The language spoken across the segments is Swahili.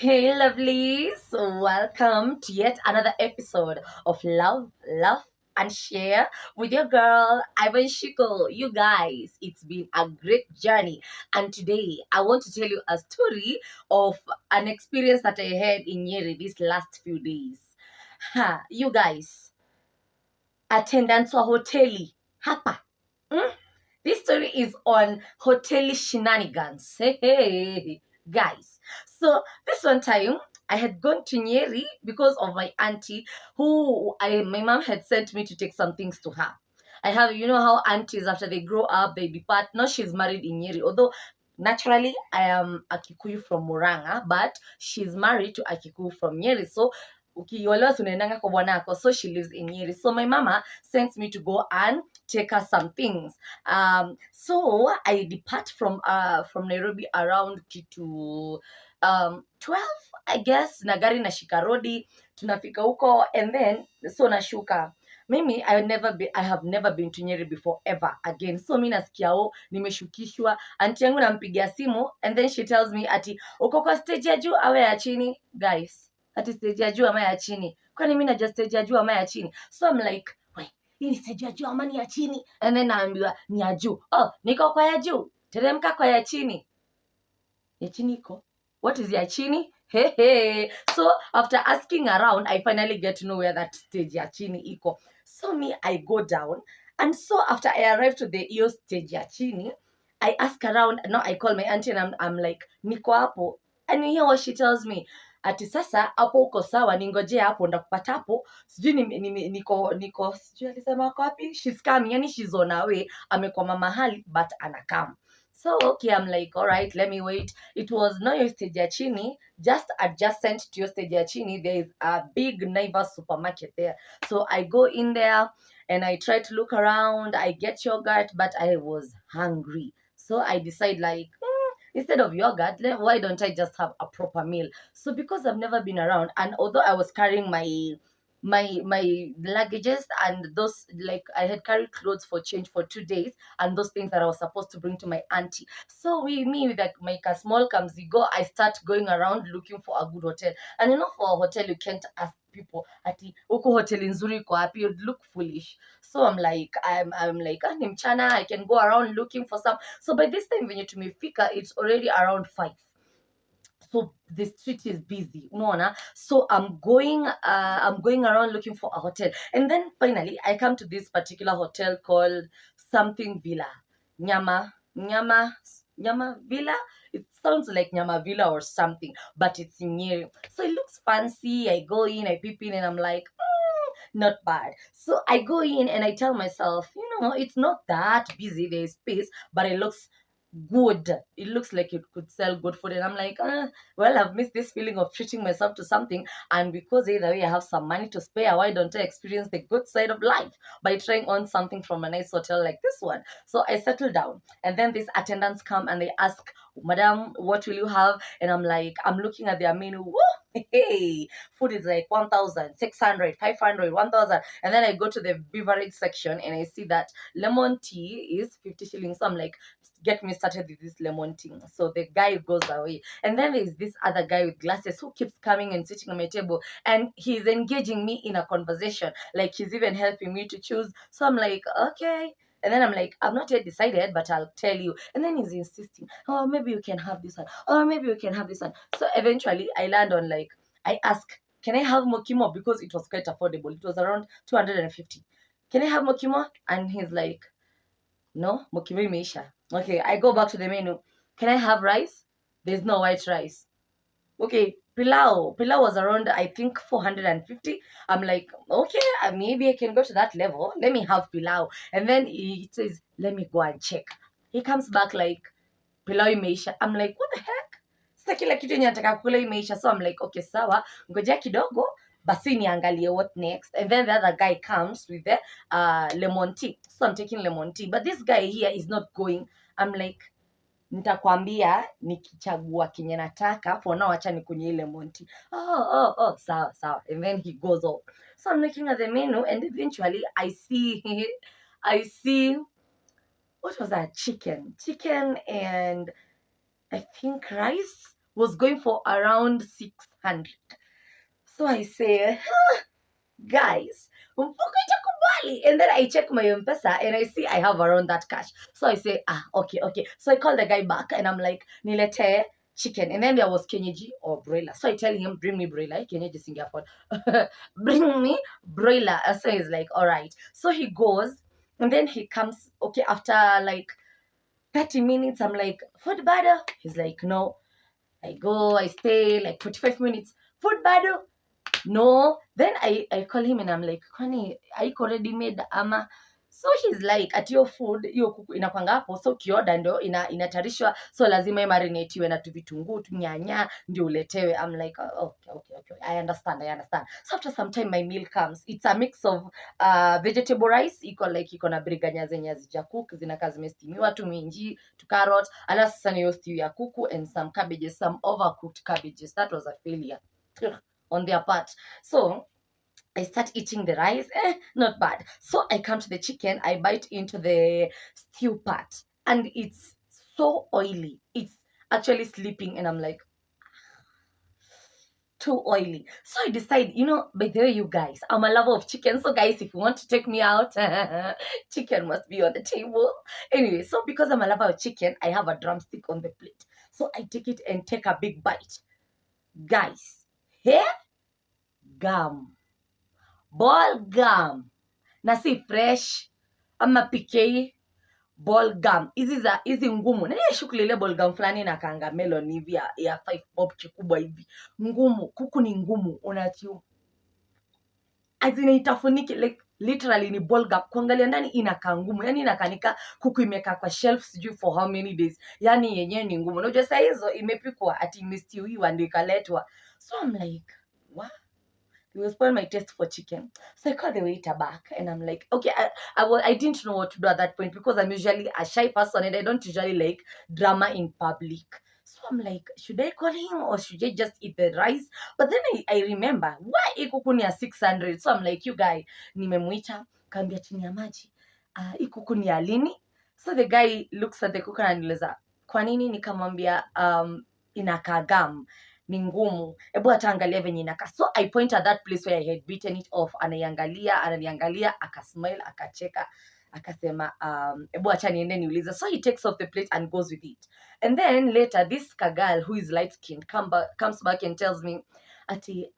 Hey, lovelies, welcome to yet another episode of Love, and Share with your girl, Ivan Shiko. You guys, it's been a great journey, and today I want to tell you a story of an experience that I had in Nyeri these last few days. You guys, attendance wa hoteli hapa. Mm? This story is on hotel Shinanigans. Hey, guys. So this one time I had gone to Nyeri because of my auntie my mom had sent me to take some things to her. I have, you know how aunties after they grow up, they depart. Now she's married in Nyeri, although naturally I am a Kikuyu from Muranga, but she's married to a Kikuyu from Nyeri. So ukiolewa tunaendanga kwa bwanako, so she lives in Nyeri. So my mama sent me to go and take her some things. So I depart from Nairobi around kitu 12, I guess, na gari nashika rodi, tunafika huko, and then so nashuka mimi. I have never been to Nyeri before ever again. So mi nasikia nimeshukishwa. Aunti yangu nampigia simu, and then she tells me ati uko kwa stage ya juu awe ya chini. Guys, ati stage ya juu ama ya chini? Kwani mimi najua stage ya juu ama ya chini? So I'm like, wait, hii ni stage ya juu ama ni ya chini? And then naambiwa ni ya juu. Oh, niko kwa ya juu, teremka kwa ya chini. Ya chini iko? What is ya chini? Hey. So after asking around, I finally get to know where that stage ya chini iko. So me, I go down, and so after I arrive to the iyo stage ya chini, I ask around. Now I call my auntie and I'm like, niko hapo. And you hear what she tells me? Ati sasa hapo uko sawa, ningoje hapo ndakupata hapo. Sijui niko sijui alisema wako wapi. She's coming, yani she's on her way. Amekwama mahali but anakam. So okay, I'm like, all right, let me wait. It was no your stage ya chini, just adjacent to your stage ya chini, there is a big Naivas supermarket there. So I go in there and I try to look around. I get yogurt, but I was hungry. So I decide like, instead of yogurt, why don't I just have a proper meal? So because I've never been around, and although I was carrying my luggages, and those, like, I had carried clothes for change for 2 days, and those things that I was supposed to bring to my auntie. So with like my small comes you go, I start going around looking for a good hotel. And you know, for a hotel you can't ask people ati uko hotel nzuri kwa happy, you'd look foolish. So I'm like, ni mchana, I can go around looking for some. So by this time when you to me fika, it's already around 5. So the street is busy, unaona. So I'm going around looking for a hotel, and then finally I come to this particular hotel called something Villa, Nyama Nyama Nyama Villa. It sounds like Nyama Villa or something, but it's in Nyeri. So it looks fancy. I go in, I peep in, and I'm like, not bad. So I go in and I tell myself, it's not that busy. There's space, but it looks good. It looks like it could sell good food. And I'm like, well, I've missed this feeling of treating myself to something. And because either way I have some money to spare, why don't I experience the good side of life by trying on something from a nice hotel like this one? So I settle down. And then these attendants come and they ask, Madam, what will you have? And I'm like, I'm looking at their menu. Woo! Hey, food is like 1,600, 500, 1,000. And then I go to the beverage section and I see that lemon tea is 50 shillings. So I'm like, get me started with this lemon tea. So the guy goes away. And then there's this other guy with glasses who keeps coming and sitting on my table. And he's engaging me in a conversation. Like, he's even helping me to choose. So I'm like, okay. And then I'm like, I've not yet decided, but I'll tell you. And then he's insisting, oh, maybe you can have this one. Oh, maybe you can have this one. So eventually I land on, like, I ask, can I have mokimo? Because it was quite affordable. It was around 250. Can I have mokimo? And he's like, no, mokimo imeisha. Okay, I go back to the menu. Can I have rice? There's no white rice. Okay, pilau. Pilau was around, I think, 450. I'm like, okay, maybe I can go to that level. Let me have pilau. And then he says, let me go and check. He comes back like, pilau imeisha. I'm like, what the heck? Sasa kila kitu yenye nataka kula imeisha. So I'm like, okay, sawa, ngojea kidogo, basi niangalie what next. And then the other guy comes with the lemon tea. So I'm taking lemon tea. But this guy here is not going. I'm like, nitakwambia nikichagua kenye nataka, for now acha nikunywe lemon tea. Oh, sawa. And then he goes off. So I'm looking at the menu, and eventually I see what was that? Chicken and I think rice was going for around 600. So I say, guys, mfuko itakubali. And then I check my M-Pesa and I see I have around that cash. So I say, okay. So I call the guy back and I'm like, nilete chicken. And then there was kienyeji or broiler. So I tell him, bring me broiler. Kienyeji singe afford. Bring me broiler. So he's like, all right. So he goes and then he comes, okay, after like 30 minutes, I'm like, food bado? He's like, no. I go, I stay like 45 minutes. Food bado? No. Then I call him and I'm like, kwani haiko ready made ama? So he's like, at your food hiyo kuku inakwanga hapo, so ukioda ndio inatarishwa, so lazima imarinatiwe na vitunguu tu nyanya ndio uletewe. I'm like, okay, I understand. So after some time my meal comes. It's a mix of vegetable rice, iko na briganya zenye hazijacook, zinakaa zimestimiwa tu, minji tu carrot, alafu sasa ni stew ya kuku and some cabbages, some overcooked cabbages. That was a failure on their part. So I start eating the rice, not bad. So I come to the chicken, I bite into the stew part, and it's so oily. It's actually sleeping, and I'm like, too oily. So I decide, by the way, you guys, I'm a lover of chicken. So guys, if you want to take me out, chicken must be on the table. Anyway, so because I'm a lover of chicken, I have a drumstick on the plate. So I take it and take a big bite. Guys, hair gum. Ball gum na si fresh ama PK ball gum. Hizi ngumu. Na shughuli ile ball gum fulani na kanga melon hivi ya 5 bob kikubwa hivi. Ngumu, kuku ni ngumu. Unachiu. Azina itafuniki like literally ni ball gum. Kuangalia ndani inakaa ngumu. Yani inakanika kuku imekaa kwa shelf sijui for how many days. Yani yenyewe ni ngumu. Unajua saa hizo imepikwa ati imestiwiwa ndio ikaletwa. So I'm like, what? It will spoil my taste for chicken. So I call the waiter back and I'm like, okay, I didn't know what to do at that point because I'm usually a shy person and I don't usually like drama in public. So I'm like, should I call him or should I just eat the rice? But then I remember, why ikuku ni ya 600? So I'm like, you guy, nimemuita, kaambia chini ya maji. Ikuku ni ya lini? So the guy looks at the cook and ananiuliza, kwa nini? Nikamwambia, inakaa gum. Ni ngumu, ebu ataangalia venye inakaa. So I point at that place where I had beaten it off. Ananiangalia, akasmile, akacheka, akasema, ebu acha niende niulize. So he takes off the plate and goes with it. And then later, this girl who is light skinned comes back and tells me, ati,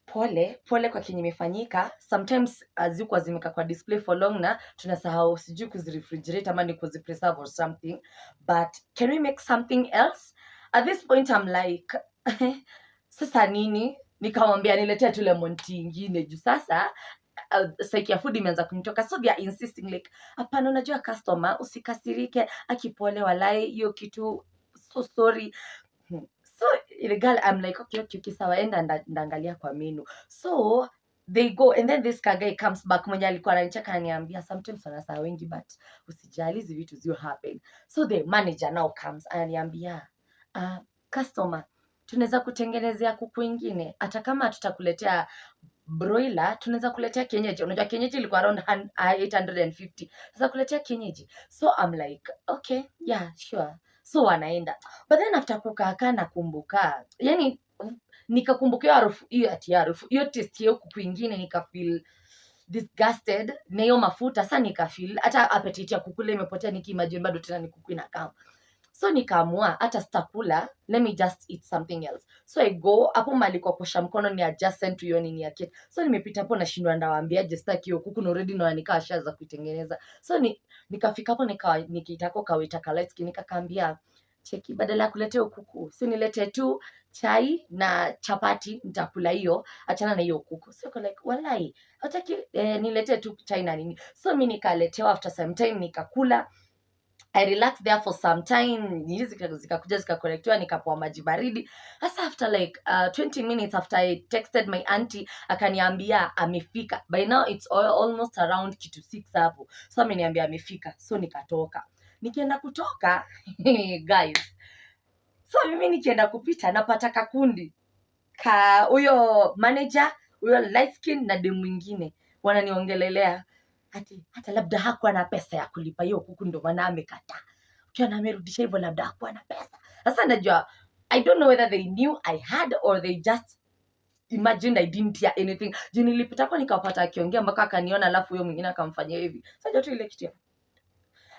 pole kwa kenye imefanyika. Sometimes zikuwa zimeka kwa display for long na tunasahau sijui kuzirefrigerate ama ni kuzipreserve or something. But can we make something else? At this point I'm like, sasa nini? Nikamwambia niletee tu lemon tea ingine juu sasa psyche ya food imeanza kunitoka. So they are insisting like, hapana, unajua customer usikasirike, akipole walai hiyo kitu, so sorry. So the girl, I'm like, okay, sawa, enda ndaangalia kwa menu. So they go and then this guy comes back, mwenye alikuwa ananicheka ananiambia, sometimes wanasahau wengi but usijali, hizi vitu zio happen. So the manager now comes ananiambia, customer, tunaweza kutengenezea kuku ingine, hata kama tutakuletea broiler, tunaweza kuletea kienyeji. Unajua kienyeji ilikuwa around 850. Sasa kuletea kienyeji. So I'm like, okay, yeah, sure. So wanaenda. But then after kukaa nakumbuka, yani nikakumbuka harufu hiyo taste hiyo kuku ingine, nikafeel disgusted na hiyo mafuta. Sasa nikafeel hata appetite ya kukula imepotea, nikiimagine bado tena ni kuku inakaa. So nikaamua hata sitakula, let me just eat something else. So I go hapo mali kwa kuosha mkono ni adjacent to hiyo nini ya kit. So nimepita hapo nashindwa ndawaambia just sitaki hiyo kuku na already na nikaa shaza kuitengeneza. So nikafika hapo nikiitako kawaita kalaitski, nikakaambia cheki, badala ya kuletea kuku si nilete tu chai na chapati, nitakula hiyo, achana na hiyo kuku. So like, walai hataki nilete tu chai na nini. So mimi nikaletewa. After some time nikakula, I relaxed there for some time. Zikakuja zikakolektiwa, nikapoa maji baridi. Hasa after like 20 minutes after I texted my auntie, akaniambia amefika. By now it's almost around kitu 6 hapo. So ameniambia amefika. So nikatoka. Nikienda kutoka, guys. So mimi nikienda kupita napata kakundi huyo manager, huyo light skin na demu mwingine wananiongelelea hata labda hakuwa na pesa ya kulipa hiyo kuku ndio maana amekataa. ukiona amerudisha hivyo labda hakuwa na pesa. Sasa najua I don't know whether they knew I had or they just imagined I didn't hear anything. Juu nilipita kwa nikapata akiongea mpaka akaniona, alafu huyo mwingine akamfanyia hivi. Sasa tu ile kitu.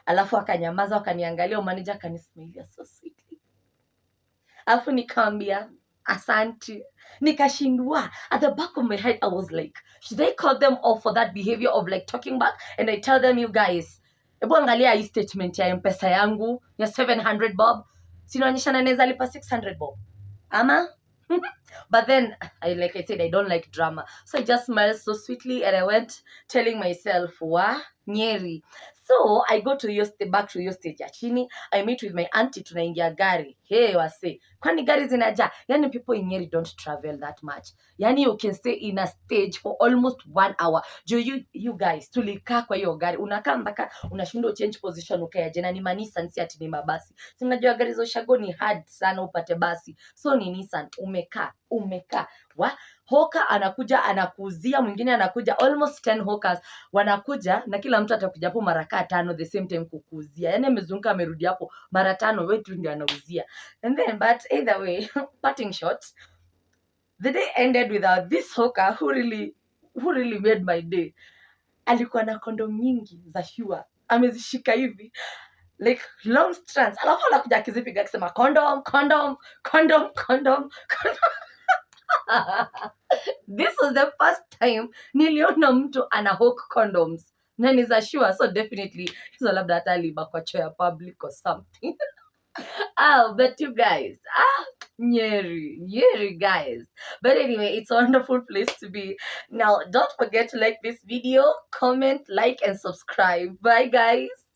Alafu akanyamaza, akaniangalia, manager akanismailia so sweetly. Alafu nikamwambia asante. Nikashindwa. At the back of my head I was like, should I call them off for that behavior of like talking back? And I tell them, you guys, hebu angalia hii statement ya M-Pesa yangu ya 700 bob. Sinaonyesha na naweza lipa 600 bob. Ama? But then, like I said, I don't like drama. So I just smiled so sweetly and I went telling myself, Nyeri. So I go to back to your stage ya chini. I meet with my auntie, tunaingia gari. Hey, wase. Kwani gari zinaja? Yani people in Nyeri don't travel that much. Yani you can stay in a stage for almost 1 hour. You guys, tulikaa kwa hiyo gari. Unakaa mpaka unashindwa change position ukaje. Na ni Nissan si ati ni mabasi. Si mnajua gari za ushago ni hard sana upate basi. So ni Nissan, umekaa. Hoka anakuja anakuuzia, mwingine anakuja, almost 10 hawkers wanakuja, na kila mtu atakuja hapo mara 5 the same time kukuuzia. Yani amezunguka amerudi hapo mara 5, wewe tu ndio anauzia. And then, but either way, parting shot, the day ended with this hawker who really made my day. Alikuwa na kondom nyingi za Shua, amezishika hivi like long strands, alafu anakuja akizipiga akisema condom. This was the first time niliona mtu ana hawk condoms na ni za Shua, so definitely hizo labda hata aliba kwa choo ya public or something. But you guys, Nyeri guys. But anyway, it's a wonderful place to be. Now, don't forget to like this video, comment, like, and subscribe. Bye guys.